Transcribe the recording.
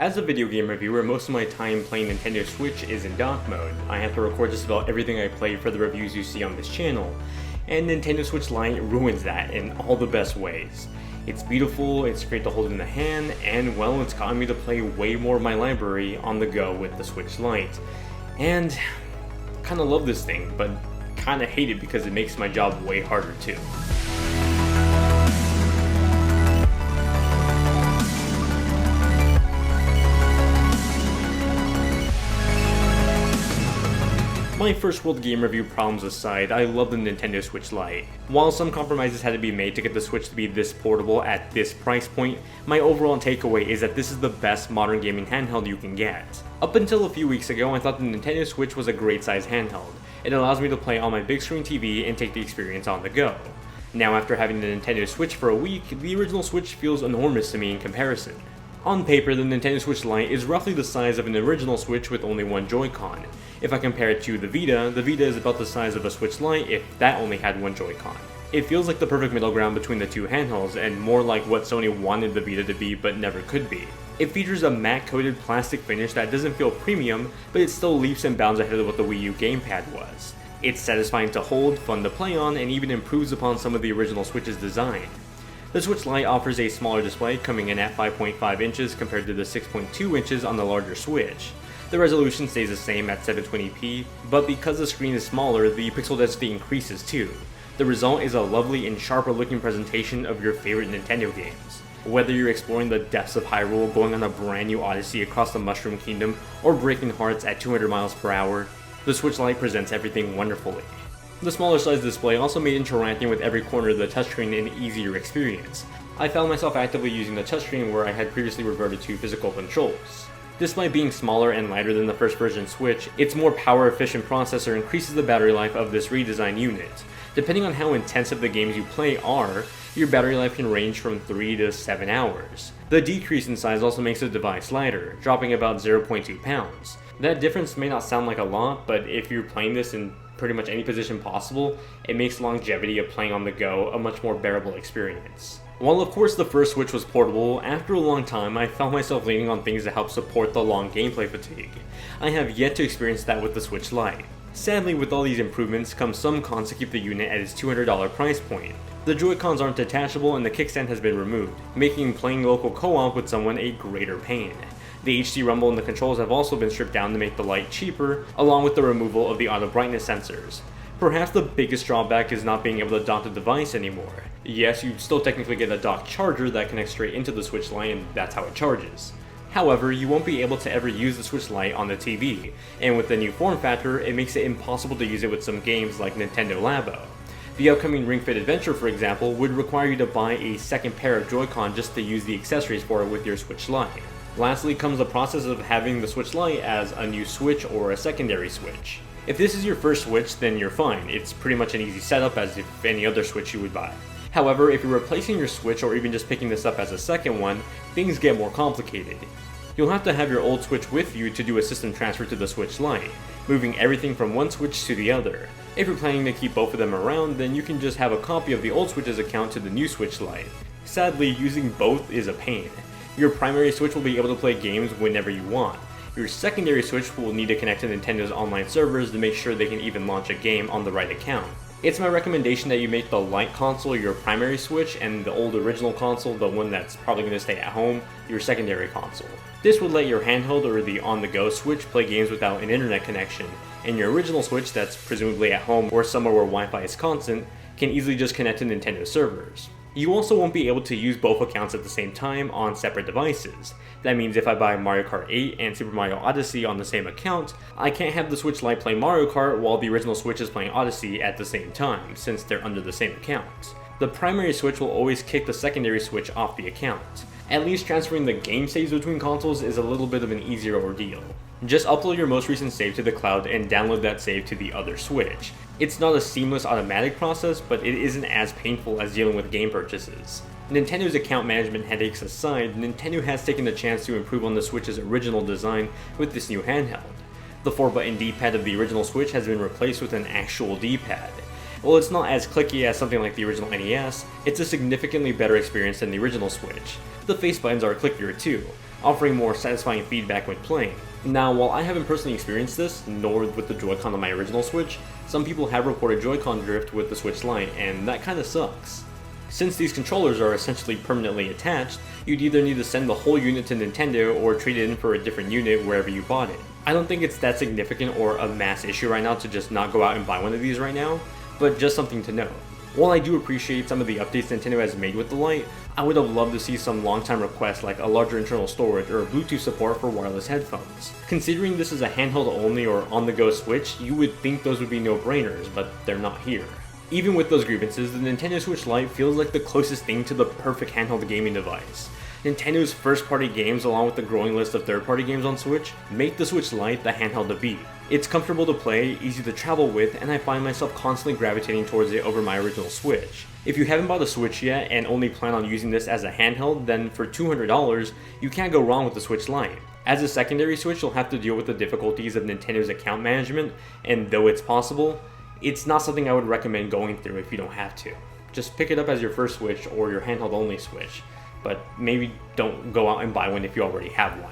As a video game reviewer, most of my time playing Nintendo Switch is in dock mode. I have to record just about everything I play for the reviews you see on this channel, and Nintendo Switch Lite ruins that in all the best ways. It's beautiful, it's great to hold in the hand, and well, it's gotten me to play way more of my library on the go with the Switch Lite. And kinda love this thing, but kinda hate it because it makes my job way harder too. My first world game review problems aside, I love the Nintendo Switch Lite. While some compromises had to be made to get the Switch to be this portable at this price point, my overall takeaway is that this is the best modern gaming handheld you can get. Up until a few weeks ago, I thought the Nintendo Switch was a great size handheld. It allows me to play on my big screen TV and take the experience on the go. Now after having the Nintendo Switch for a week, the original Switch feels enormous to me in comparison. On paper, the Nintendo Switch Lite is roughly the size of an original Switch with only one Joy-Con. If I compare it to the Vita is about the size of a Switch Lite if that only had one Joy-Con. It feels like the perfect middle ground between the two handhelds, and more like what Sony wanted the Vita to be but never could be. It features a matte-coated plastic finish that doesn't feel premium, but it still leaps and bounds ahead of what the Wii U gamepad was. It's satisfying to hold, fun to play on, and even improves upon some of the original Switch's design. The Switch Lite offers a smaller display, coming in at 5.5 inches compared to the 6.2 inches on the larger Switch. The resolution stays the same at 720p, but because the screen is smaller, the pixel density increases too. The result is a lovely and sharper looking presentation of your favorite Nintendo games. Whether you're exploring the depths of Hyrule, going on a brand new odyssey across the Mushroom Kingdom, or breaking hearts at 200 miles per hour, the Switch Lite presents everything wonderfully. The smaller size display also made interacting with every corner of the touchscreen an easier experience. I found myself actively using the touchscreen where I had previously reverted to physical controls. Despite being smaller and lighter than the first version Switch, its more power-efficient processor increases the battery life of this redesigned unit. Depending on how intensive the games you play are, your battery life can range from 3 to 7 hours. The decrease in size also makes the device lighter, dropping about 0.2 pounds. That difference may not sound like a lot, but if you're playing this in pretty much any position possible, it makes longevity of playing on the go a much more bearable experience. While of course the first Switch was portable, after a long time I found myself leaning on things to help support the long gameplay fatigue. I have yet to experience that with the Switch Lite. Sadly, with all these improvements come some cons to keep the unit at its $200 price point. The Joy-Cons aren't detachable and the kickstand has been removed, making playing local co-op with someone a greater pain. The HD rumble and the controls have also been stripped down to make the Lite cheaper, along with the removal of the auto brightness sensors. Perhaps the biggest drawback is not being able to dock the device anymore. Yes, you still technically get a dock charger that connects straight into the Switch Lite and that's how it charges. However, you won't be able to ever use the Switch Lite on the TV, and with the new form factor, it makes it impossible to use it with some games like Nintendo Labo. The upcoming Ring Fit Adventure, for example, would require you to buy a second pair of Joy-Con just to use the accessories for it with your Switch Lite. Lastly comes the process of having the Switch Lite as a new Switch or a secondary Switch. If this is your first Switch, then you're fine. It's pretty much an easy setup as if any other Switch you would buy. However, if you're replacing your Switch or even just picking this up as a second one, things get more complicated. You'll have to have your old Switch with you to do a system transfer to the Switch Lite, moving everything from one Switch to the other. If you're planning to keep both of them around, then you can just have a copy of the old Switch's account to the new Switch Lite. Sadly, using both is a pain. Your primary Switch will be able to play games whenever you want. Your secondary Switch will need to connect to Nintendo's online servers to make sure they can even launch a game on the right account. It's my recommendation that you make the Lite console your primary Switch and the old original console, the one that's probably going to stay at home, your secondary console. This would let your handheld or the on-the-go Switch play games without an internet connection, and your original Switch that's presumably at home or somewhere where Wi-Fi is constant can easily just connect to Nintendo servers. You also won't be able to use both accounts at the same time on separate devices. That means if I buy Mario Kart 8 and Super Mario Odyssey on the same account, I can't have the Switch Lite play Mario Kart while the original Switch is playing Odyssey at the same time, since they're under the same account. The primary Switch will always kick the secondary Switch off the account. At least transferring the game saves between consoles is a little bit of an easier ordeal. Just upload your most recent save to the cloud and download that save to the other Switch. It's not a seamless automatic process, but it isn't as painful as dealing with game purchases. Nintendo's account management headaches aside, Nintendo has taken the chance to improve on the Switch's original design with this new handheld. The 4-button D-pad of the original Switch has been replaced with an actual D-pad. While it's not as clicky as something like the original NES, it's a significantly better experience than the original Switch. The face buttons are clickier too. offering more satisfying feedback when playing. Now, while I haven't personally experienced this, nor with the Joy-Con on my original Switch, some people have reported Joy-Con drift with the Switch Lite, and that kinda sucks. Since these controllers are essentially permanently attached, you'd either need to send the whole unit to Nintendo or trade it in for a different unit wherever you bought it. I don't think it's that significant or a mass issue right now to just not go out and buy one of these right now, but just something to note. While I do appreciate some of the updates Nintendo has made with the Lite, I would have loved to see some long-time requests like a larger internal storage or Bluetooth support for wireless headphones. Considering this is a handheld only or on-the-go Switch, you would think those would be no-brainers, but they're not here. Even with those grievances, the Nintendo Switch Lite feels like the closest thing to the perfect handheld gaming device. Nintendo's first-party games, along with the growing list of third-party games on Switch, make the Switch Lite the handheld to beat. It's comfortable to play, easy to travel with, and I find myself constantly gravitating towards it over my original Switch. If you haven't bought a Switch yet and only plan on using this as a handheld, then for $200, you can't go wrong with the Switch Lite. As a secondary Switch, you'll have to deal with the difficulties of Nintendo's account management, and though it's possible, it's not something I would recommend going through if you don't have to. Just pick it up as your first Switch or your handheld only Switch, but maybe don't go out and buy one if you already have one.